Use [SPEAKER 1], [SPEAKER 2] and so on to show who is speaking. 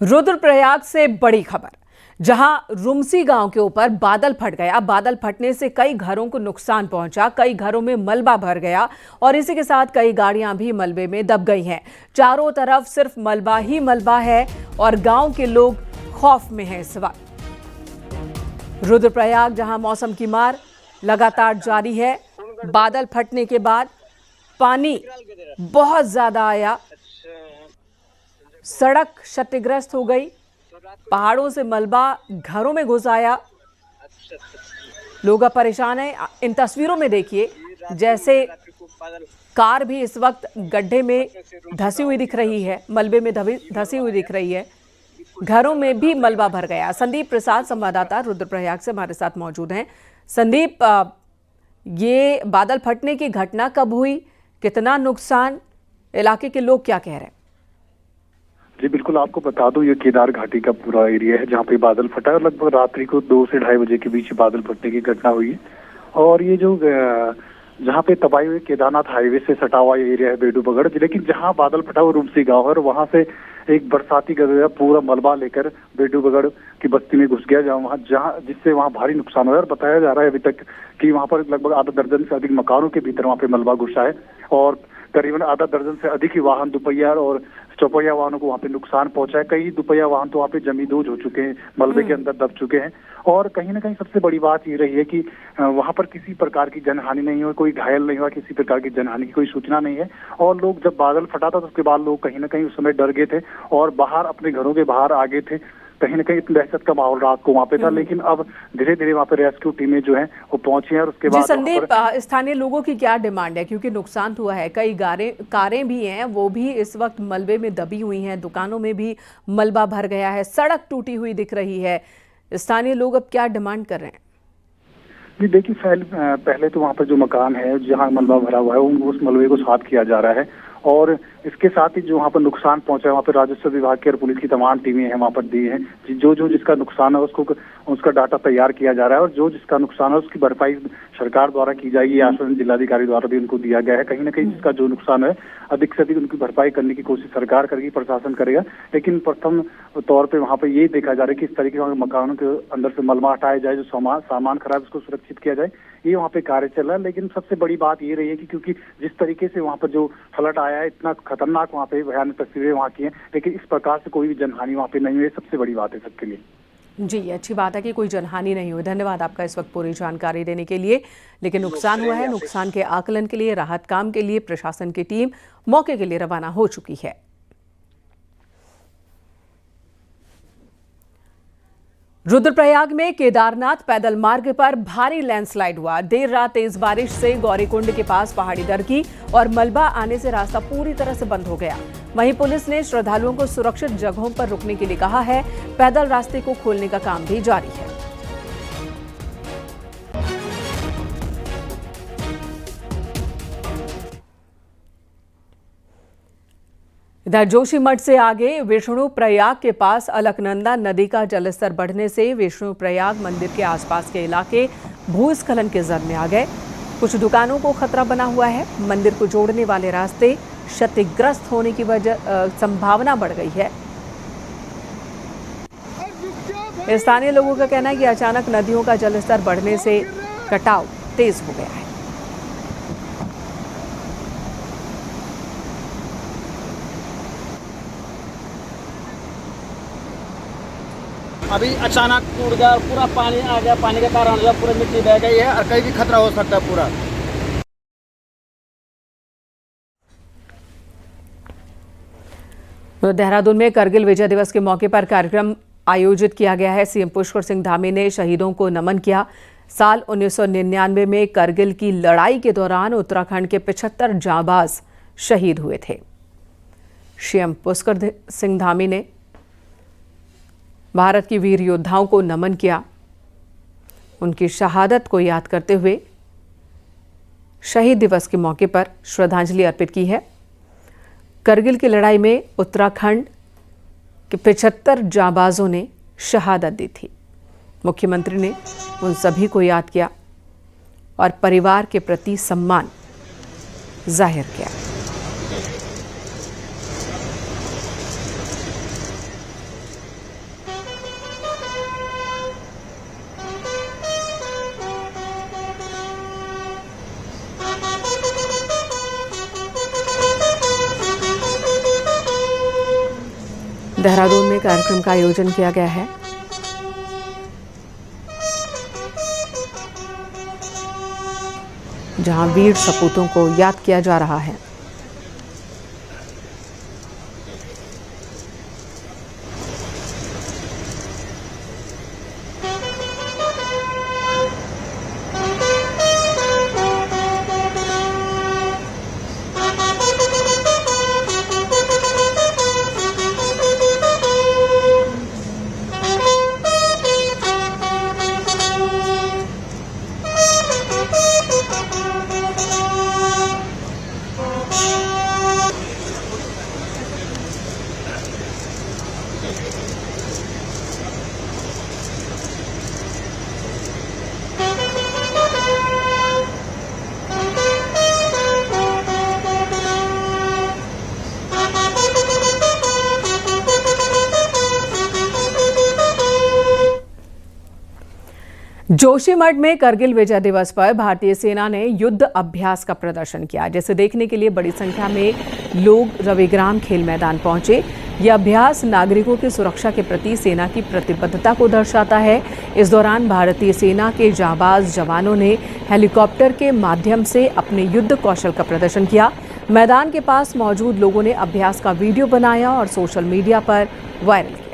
[SPEAKER 1] रुद्रप्रयाग से बड़ी खबर, जहां रुमसी गांव के ऊपर बादल फट गया। बादल फटने से कई घरों को नुकसान पहुंचा, कई घरों में मलबा भर गया और इसी के साथ कई गाड़ियां भी मलबे में दब गई हैं। चारों तरफ सिर्फ मलबा ही मलबा है और गांव के लोग खौफ में हैं इस वक्त। रुद्रप्रयाग जहां मौसम की मार लगातार जारी है, बादल फटने के बाद पानी बहुत ज्यादा आया, सड़क क्षतिग्रस्त हो गई, पहाड़ों से मलबा घरों में घुस आया, लोग अब परेशान हैं। इन तस्वीरों में देखिए जैसे कार भी इस वक्त गड्ढे में धंसी हुई दिख रही है, मलबे में धंसी हुई दिख रही है, घरों में भी मलबा भर गया। संदीप प्रसाद संवाददाता रुद्रप्रयाग से हमारे साथ मौजूद हैं। संदीप, ये बादल फटने की घटना कब हुई, कितना नुकसान, इलाके के लोग क्या कह रहे हैं?
[SPEAKER 2] जी बिल्कुल, आपको बता दूं ये केदार घाटी का पूरा एरिया है जहां पे बादल फटा है। लगभग रात्रि को 2 से 2:30 बजे के बीच बादल फटने की घटना हुई है। और ये जो जहां पे तबाही हुई केदारनाथ हाईवे से सटा हुआ ये एरिया है बेडूबगढ़, लेकिन जहां बादल फटा वो रुमसी गांव है और वहां से एक बरसाती गधेड़ा पूरा मलबा लेकर बेडूबगढ़ की बस्ती में घुस गया, जिससे वहां भारी नुकसान हुआ है। और बताया जा रहा है अभी तक कि वहां पर लगभग आधा दर्जन से अधिक मकानों के भीतर वहां पे मलबा घुसा है और करीबन आधा दर्जन से अधिक ही वाहन, दुपहिया और चौपहिया वाहनों को वहाँ पे नुकसान पहुंचा है। कई दुपहिया वाहन तो वहाँ पे जमींदोज हो चुके हैं, मलबे के अंदर दब चुके हैं। और कहीं ना कहीं सबसे बड़ी बात ये रही है कि वहाँ पर किसी प्रकार की जनहानि नहीं हुई, कोई घायल नहीं हुआ, किसी प्रकार की जनहानि की कोई सूचना नहीं है। और लोग जब बादल फटा था तो उसके बाद लोग कहीं ना कहीं उस समय डर गए थे और बाहर अपने घरों के बाहर आ गए थे। कहीं ना कहीं दहशत का माहौल रात को वहाँ पे था, लेकिन अब धीरे धीरे वहाँ पे रेस्क्यू टीमें जो हैं वो पहुंची हैं। और उसके बाद
[SPEAKER 1] संदीप, स्थानीय लोगों की क्या डिमांड है, क्योंकि नुकसान हुआ है, कई कारें भी हैं वो भी इस वक्त मलबे में दबी हुई हैं, दुकानों में भी मलबा भर गया है, सड़क टूटी हुई दिख रही है। स्थानीय लोग अब क्या डिमांड कर रहे हैं?
[SPEAKER 2] जी देखिए, पहले तो वहाँ पर जो मकान है जहाँ मलबा भरा हुआ है उस मलबे को साफ किया जा रहा है। और इसके साथ ही जो वहाँ पर नुकसान पहुंचा है वहाँ पर राजस्व विभाग की और पुलिस की तमाम टीमें हैं वहाँ पर दी हैं। जो जिसका नुकसान है उसका डाटा तैयार किया जा रहा है और जो जिसका नुकसान है उसकी भरपाई सरकार द्वारा की जाएगी। आश्वासन जिलाधिकारी द्वारा भी उनको दिया गया है। कहीं ना कहीं जिसका जो नुकसान है अधिक से अधिक उनकी भरपाई करने की कोशिश सरकार करेगी, प्रशासन करेगा। लेकिन प्रथम तौर पर वहाँ पर ये देखा जा रहा है कि इस तरीके के मकानों के अंदर से मलबा हटाया जाए, जो सामान खराब उसको सुरक्षित किया जाए, ये वहाँ पे कार्य चल रहा है। लेकिन सबसे बड़ी बात ये रही है कि क्योंकि जिस तरीके से वहाँ पर जो फ्लड आया है, इतना खतरनाक वहाँ पे भयानक तस्वीरें वहाँ की हैं, लेकिन इस प्रकार से कोई भी जनहानि वहाँ पे नहीं हुई। सबसे बड़ी बात है सबके लिए।
[SPEAKER 1] जी, अच्छी बात है कि कोई जनहानि नहीं हुई। धन्यवाद आपका इस वक्त पूरी जानकारी देने के लिए। लेकिन नुकसान हुआ है, नुकसान के आकलन के लिए, राहत काम के लिए प्रशासन की टीम मौके के लिए रवाना हो चुकी है। रुद्रप्रयाग में केदारनाथ पैदल मार्ग पर भारी लैंडस्लाइड हुआ। देर रात तेज बारिश से गौरीकुंड के पास पहाड़ी दरकी और मलबा आने से रास्ता पूरी तरह से बंद हो गया। वहीं पुलिस ने श्रद्धालुओं को सुरक्षित जगहों पर रुकने के लिए कहा है। पैदल रास्ते को खोलने का काम भी जारी है। इधर जोशीमठ से आगे विष्णुप्रयाग के पास अलकनंदा नदी का जलस्तर बढ़ने से विष्णुप्रयाग मंदिर के आसपास के इलाके भूस्खलन के जद में आ गए। कुछ दुकानों को खतरा बना हुआ है। मंदिर को जोड़ने वाले रास्ते क्षतिग्रस्त होने की संभावना बढ़ गई है। स्थानीय लोगों का कहना है कि अचानक नदियों का जलस्तर बढ़ने से कटाव तेज हो गया है।
[SPEAKER 3] अभी अचानक टूट गया, पूरा पानी आ गया, पानी के कारण पूरा मिट्टी बह गई है और कहीं भी खतरा हो सकता है पूरा।
[SPEAKER 1] तो देहरादून में करगिल विजय दिवस के मौके पर कार्यक्रम आयोजित किया गया है। सीएम पुष्कर सिंह धामी ने शहीदों को नमन किया। साल 1999 में करगिल की लड़ाई के दौरान उत्तराखंड के 75 जांबाज शहीद हुए थे। सीएम पुष्कर सिंह धामी ने भारत की वीर योद्धाओं को नमन किया। उनकी शहादत को याद करते हुए शहीद दिवस के मौके पर श्रद्धांजलि अर्पित की है। करगिल की लड़ाई में उत्तराखंड के 75 जांबाजों ने शहादत दी थी। मुख्यमंत्री ने उन सभी को याद किया और परिवार के प्रति सम्मान जाहिर किया। देहरादून में कार्यक्रम का आयोजन किया गया है। जहां वीर सपूतों को याद किया जा रहा है। जोशीमठ में करगिल विजय दिवस पर भारतीय सेना ने युद्ध अभ्यास का प्रदर्शन किया, जिसे देखने के लिए बड़ी संख्या में लोग रविग्राम खेल मैदान पहुंचे। यह अभ्यास नागरिकों की सुरक्षा के प्रति सेना की प्रतिबद्धता को दर्शाता है। इस दौरान भारतीय सेना के जाबाज जवानों ने हेलीकॉप्टर के माध्यम से अपने युद्ध कौशल का प्रदर्शन किया। मैदान के पास मौजूद लोगों ने अभ्यास का वीडियो बनाया और सोशल मीडिया पर वायरल किया।